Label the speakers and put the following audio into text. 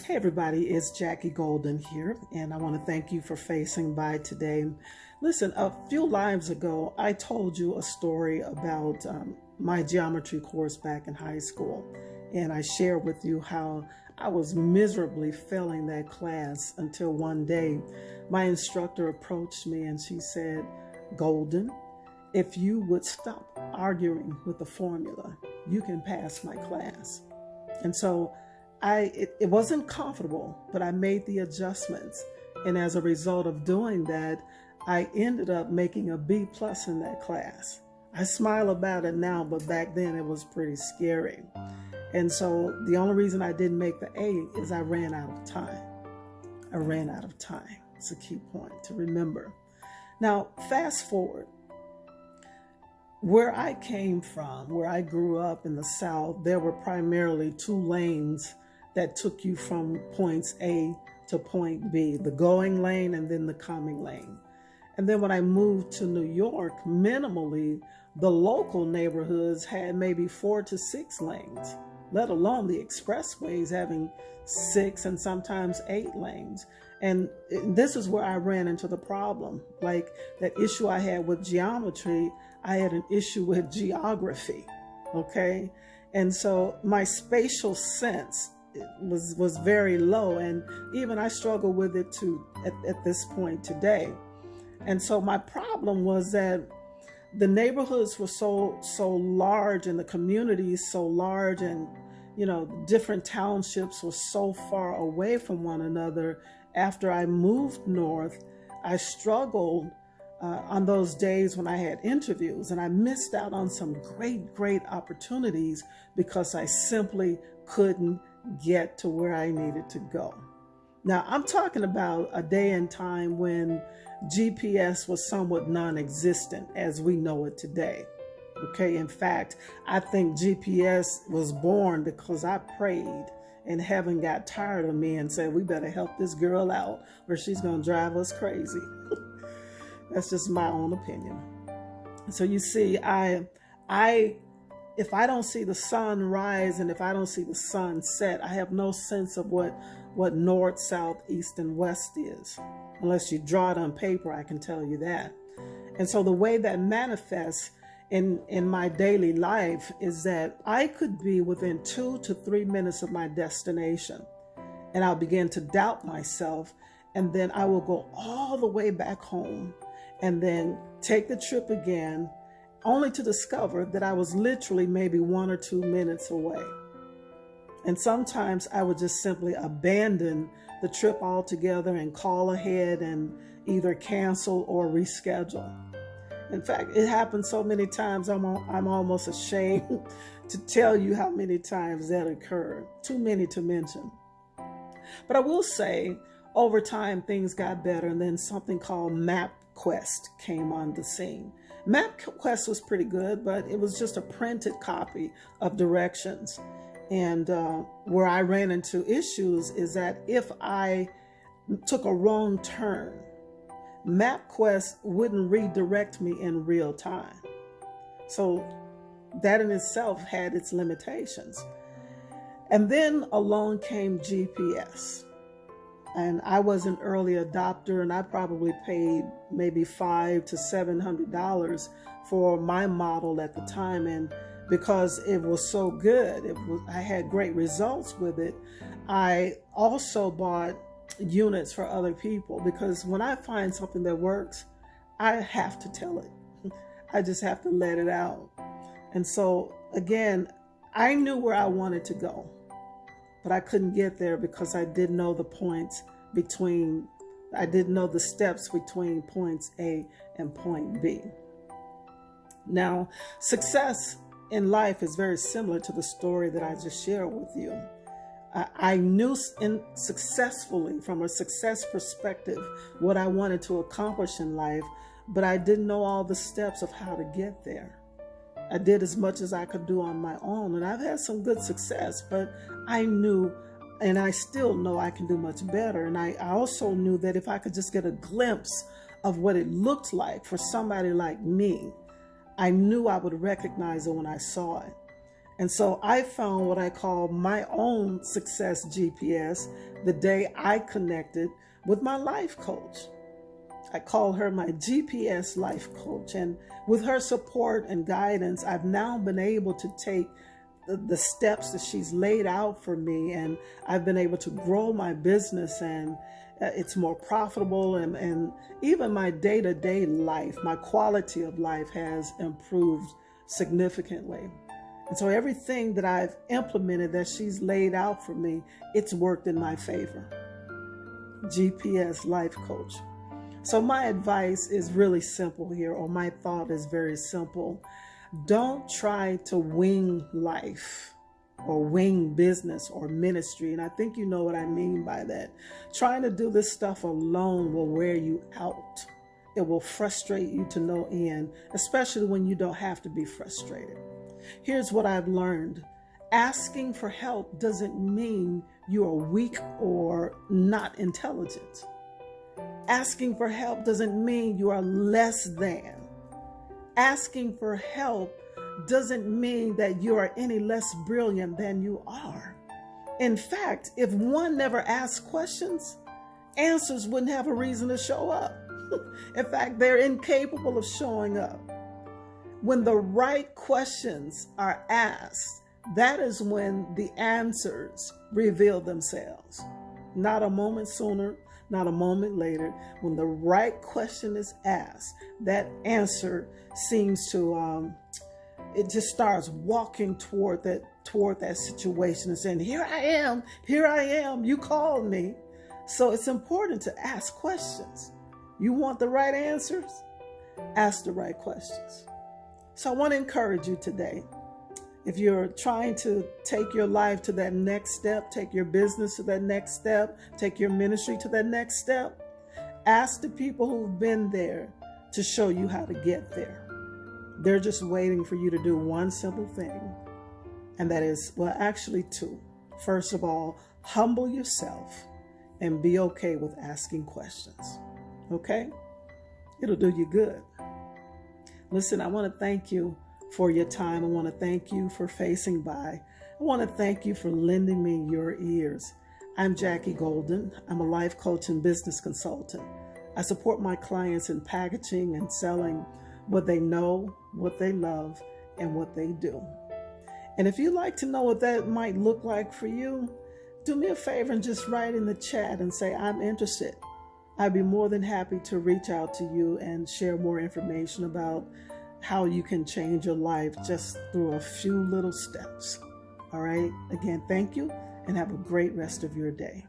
Speaker 1: Hey everybody, it's Jackie Golden here, and I want to thank you for facing by today. Listen, a few lives ago, I told you a story about my geometry course back in high school, and I shared with you how I was miserably failing that class until one day my instructor approached me and she said, "Golden, if you would stop arguing with the formula, you can pass my class." And so it wasn't comfortable, but I made the adjustments. And as a result of doing that, I ended up making a B plus in that class. I smile about it now, but back then it was pretty scary. And so the only reason I didn't make the A is I ran out of time. I ran out of time. It's a key point to remember. Now, fast forward. Where I came from, where I grew up in the South, there were primarily two lanes that took you from points A to point B, the going lane and then the coming lane. And then when I moved to New York, minimally, the local neighborhoods had maybe 4 to 6 lanes, let alone the expressways having 6 and sometimes 8 lanes. And this is where I ran into the problem. Like that issue I had with geometry, I had an issue with geography, okay? And so my spatial sense was very low, and even I struggle with it at this point today. And so my problem was that the neighborhoods were so large and the communities so large, and different townships were so far away from one another. After I moved north, I struggled on those days when I had interviews, and I missed out on some great opportunities because I simply couldn't get to where I needed to go. Now, I'm talking about a day and time when GPS was somewhat non-existent as we know it today. Okay, in fact, I think GPS was born because I prayed and heaven got tired of me and said, we better help this girl out or she's going to drive us crazy. That's just my own opinion. So you see, if I don't see the sun rise and if I don't see the sun set, I have no sense of what north, south, east, and west is. Unless you draw it on paper, I can tell you that. And so the way that manifests in my daily life is that I could be within 2 to 3 minutes of my destination, and I'll begin to doubt myself, and then I will go all the way back home and then take the trip again, only to discover that I was literally maybe 1 or 2 minutes away. And sometimes I would just simply abandon the trip altogether and call ahead and either cancel or reschedule. In fact, it happened so many times, I'm almost ashamed to tell you how many times that occurred. Too many to mention. But I will say, over time, things got better, and then something called MapQuest came on the scene. MapQuest was pretty good, but it was just a printed copy of directions. And where I ran into issues is that if I took a wrong turn, MapQuest wouldn't redirect me in real time. So that in itself had its limitations. And then along came GPS. And I was an early adopter, and I probably paid maybe $500 to $700 for my model at the time. And because it was so good, I had great results with it. I also bought units for other people, because when I find something that works, I have to tell it. I just have to let it out. And so again, I knew where I wanted to go, but I couldn't get there because I didn't know the steps between points A and point B. Now, success in life is very similar to the story that I just shared with you. I knew successfully, from a success perspective, what I wanted to accomplish in life, but I didn't know all the steps of how to get there. I did as much as I could do on my own, and I've had some good success, but I knew, and I still know I can do much better. And I also knew that if I could just get a glimpse of what it looked like for somebody like me, I knew I would recognize it when I saw it. And so I found what I call my own success GPS the day I connected with my life coach. I call her my GPS life coach. And with her support and guidance, I've now been able to take the steps that she's laid out for me, and I've been able to grow my business, and it's more profitable, and even my day-to-day life, my quality of life has improved significantly. And so everything that I've implemented that she's laid out for me, it's worked in my favor. GPS life coach. So my advice is really simple here, or my thought is very simple. Don't try to wing life or wing business or ministry. And I think you know what I mean by that. Trying to do this stuff alone will wear you out. It will frustrate you to no end, especially when you don't have to be frustrated. Here's what I've learned. Asking for help doesn't mean you are weak or not intelligent. Asking for help doesn't mean you are less than. Asking for help doesn't mean that you are any less brilliant than you are. In fact, if one never asked questions, answers wouldn't have a reason to show up. In fact, they're incapable of showing up. When the right questions are asked, that is when the answers reveal themselves. Not a moment sooner, not a moment later. When the right question is asked, that answer seems to, it just starts walking toward that situation and saying, here I am, you called me. So it's important to ask questions. You want the right answers? Ask the right questions. So I want to encourage you today. If you're trying to take your life to that next step, take your business to that next step, take your ministry to that next step, ask the people who've been there to show you how to get there. They're just waiting for you to do one simple thing, and that is, well, actually two. First of all, humble yourself and be okay with asking questions. Okay? It'll do you good. Listen, I want to thank you for your time. I want to thank you for facing by. I want to thank you for lending me your ears. I'm Jackie Golden. I'm a life coach and business consultant. I support my clients in packaging and selling what they know, what they love, and what they do. And if you'd like to know what that might look like for you, do me a favor and just write in the chat and say, I'm interested. I'd be more than happy to reach out to you and share more information about how you can change your life just through a few little steps. All right. Again, thank you and have a great rest of your day.